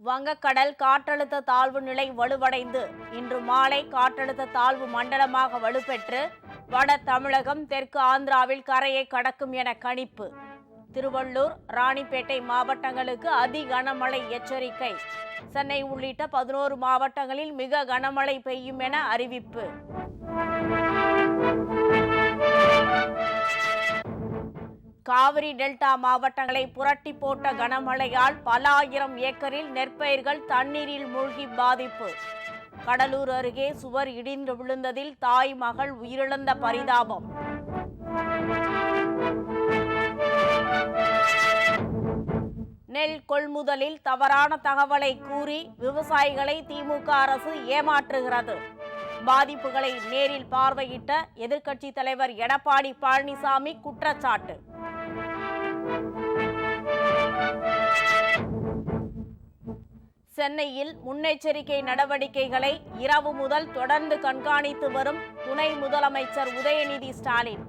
வங்கக்கடல் காற்றழுத்த தாழ்வு நிலை வலுவடைந்து இன்று மாலை காற்றழுத்த தாழ்வு மண்டலமாக வலுப்பெற்று வட தமிழகம் தெற்கு ஆந்திராவில் கரையை கடக்கும் என கணிப்பு. திருவள்ளூர், ராணிப்பேட்டை மாவட்டங்களுக்கு அதி கனமழை எச்சரிக்கை. சென்னை உள்ளிட்ட 11 மாவட்டங்களில் மிக கனமழை பெய்யும் என அறிவிப்பு. காவிரி டெல்டா மாவட்டங்களை புரட்டி போட்ட கனமழையால் பல ஆயிரம் ஏக்கரில் நெற்பயிர்கள் தண்ணீரில் மூழ்கி பாதிப்பு. கடலூர் அருகே சுவர் இடிந்து விழுந்ததில் தாய் மகள் உயிரிழந்த பரிதாபம். நெல் கொள்முதலில் தவறான தகவலை கூறி விவசாயிகளை திமுக அரசு ஏமாற்றுகிறது. பாதிப்புகளை நேரில் பார்வையிட்ட எதிர்க்கட்சித் தலைவர் எடப்பாடி பழனிசாமி குற்றச்சாட்டு. சென்னையில் முன்னெச்சரிக்கை நடவடிக்கைகளை இரவு முதல் தொடர்ந்து கண்காணித்து வரும் துணை முதலமைச்சர் உதயநிதி ஸ்டாலின்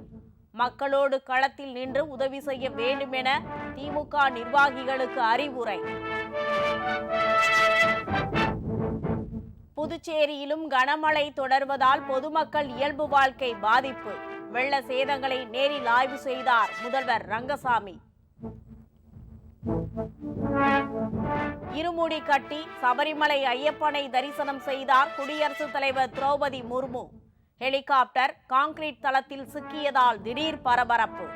மக்களோடு களத்தில் நின்று உதவி செய்ய வேண்டும் என திமுக நிர்வாகிகளுக்கு அறிவுரை. புதுச்சேரியிலும் கனமழை தொடர்வதால் பொதுமக்கள் இயல்பு வாழ்க்கை பாதிப்பு. வெள்ள சேதங்களை நேரில் ஆய்வு செய்தார் முதல்வர் ரங்கசாமி. இருமுடி கட்டி சபரிமலை ஐயப்பனை தரிசனம் செய்தார் குடியரசுத் தலைவர் திரௌபதி முர்மு. ஹெலிகாப்டர் கான்கிரீட் தளத்தில் சிக்கியதால் திடீர் பரபரப்பு.